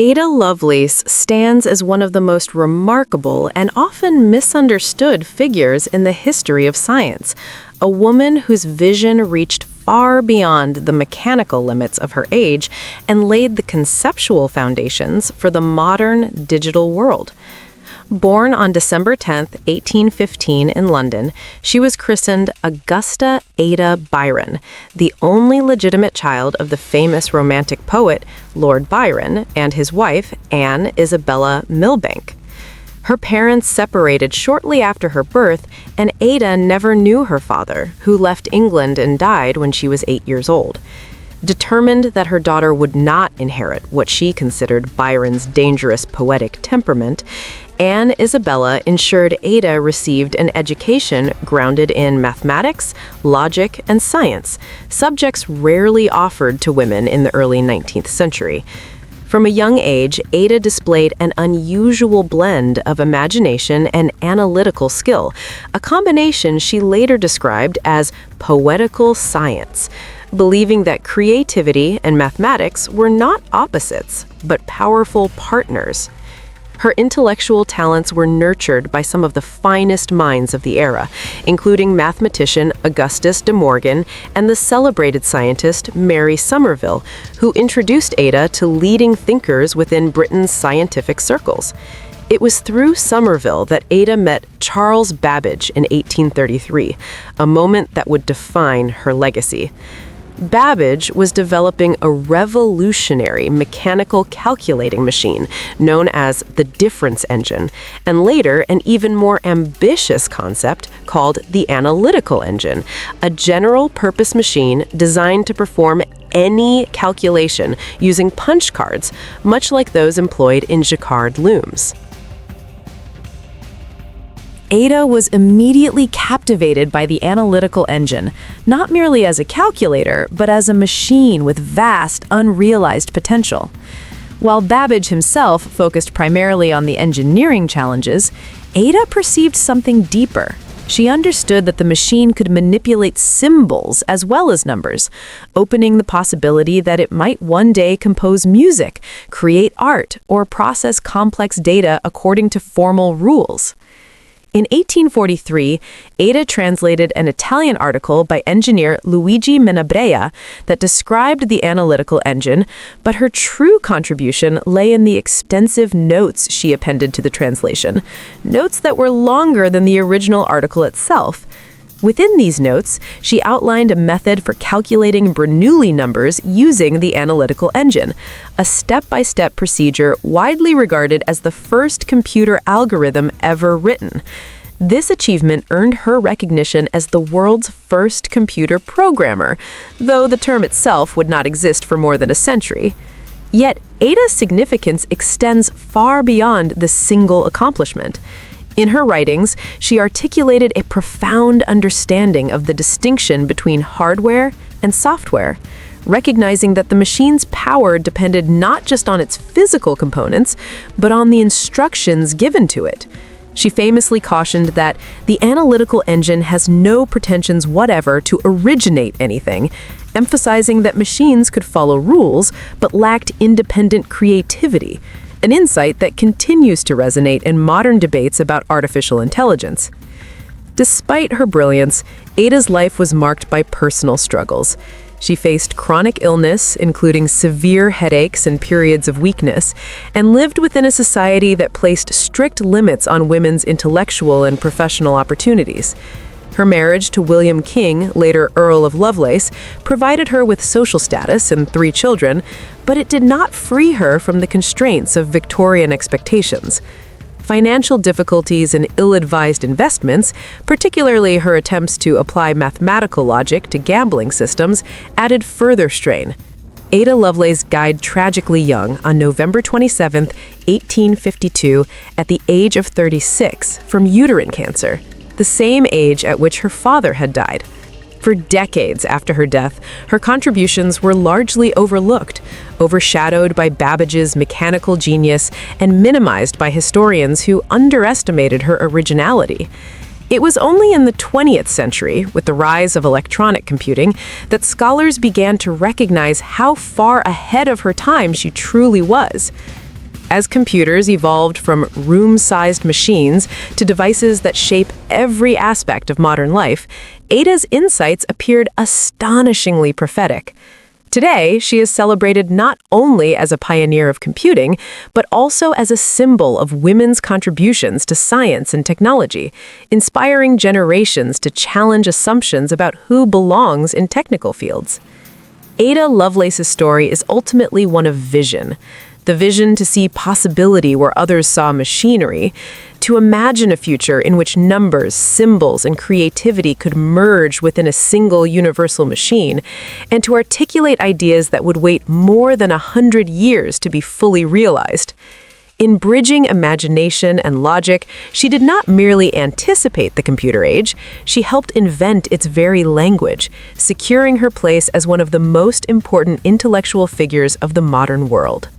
Ada Lovelace stands as one of the most remarkable and often misunderstood figures in the history of science, a woman whose vision reached far beyond the mechanical limits of her age and laid the conceptual foundations for the modern digital world. Born on December 10, 1815 in London, she was christened Augusta Ada Byron, the only legitimate child of the famous Romantic poet Lord Byron and his wife, Anne Isabella Milbanke. Her parents separated shortly after her birth, and Ada never knew her father, who left England and died when she was 8 years old. Determined that her daughter would not inherit what she considered Byron's dangerous poetic temperament, Anne Isabella ensured Ada received an education grounded in mathematics, logic, and science, subjects rarely offered to women in the early 19th century. From a young age, Ada displayed an unusual blend of imagination and analytical skill, a combination she later described as poetical science, believing that creativity and mathematics were not opposites, but powerful partners. Her intellectual talents were nurtured by some of the finest minds of the era, including mathematician Augustus de Morgan and the celebrated scientist Mary Somerville, who introduced Ada to leading thinkers within Britain's scientific circles. It was through Somerville that Ada met Charles Babbage in 1833, a moment that would define her legacy. Babbage was developing a revolutionary mechanical calculating machine known as the difference engine, and later an even more ambitious concept called the analytical engine, a general-purpose machine designed to perform any calculation using punch cards, much like those employed in Jacquard looms. Ada was immediately captivated by the analytical engine, not merely as a calculator, but as a machine with vast, unrealized potential. While Babbage himself focused primarily on the engineering challenges, Ada perceived something deeper. She understood that the machine could manipulate symbols as well as numbers, opening the possibility that it might one day compose music, create art, or process complex data according to formal rules. In 1843, Ada translated an Italian article by engineer Luigi Menabrea that described the analytical engine, but her true contribution lay in the extensive notes she appended to the translation, notes that were longer than the original article itself. Within these notes, she outlined a method for calculating Bernoulli numbers using the analytical engine, a step-by-step procedure widely regarded as the first computer algorithm ever written. This achievement earned her recognition as the world's first computer programmer, though the term itself would not exist for more than a century. Yet, Ada's significance extends far beyond this single accomplishment. In her writings, she articulated a profound understanding of the distinction between hardware and software, recognizing that the machine's power depended not just on its physical components, but on the instructions given to it. She famously cautioned that the analytical engine has no pretensions whatever to originate anything, emphasizing that machines could follow rules but lacked independent creativity, an insight that continues to resonate in modern debates about artificial intelligence. Despite her brilliance, Ada's life was marked by personal struggles. She faced chronic illness, including severe headaches and periods of weakness, and lived within a society that placed strict limits on women's intellectual and professional opportunities. Her marriage to William King, later Earl of Lovelace, provided her with social status and 3 children, but it did not free her from the constraints of Victorian expectations. Financial difficulties and ill-advised investments, particularly her attempts to apply mathematical logic to gambling systems, added further strain. Ada Lovelace died tragically young on November 27, 1852, at the age of 36 from uterine cancer, the same age at which her father had died. For decades after her death, her contributions were largely overlooked, overshadowed by Babbage's mechanical genius and minimized by historians who underestimated her originality. It was only in the 20th century, with the rise of electronic computing, that scholars began to recognize how far ahead of her time she truly was. As computers evolved from room-sized machines to devices that shape every aspect of modern life, Ada's insights appeared astonishingly prophetic. Today, she is celebrated not only as a pioneer of computing, but also as a symbol of women's contributions to science and technology, inspiring generations to challenge assumptions about who belongs in technical fields. Ada Lovelace's story is ultimately one of vision. The vision to see possibility where others saw machinery, to imagine a future in which numbers, symbols, and creativity could merge within a single universal machine, and to articulate ideas that would wait more than 100 years to be fully realized. In bridging imagination and logic, she did not merely anticipate the computer age, she helped invent its very language, securing her place as one of the most important intellectual figures of the modern world.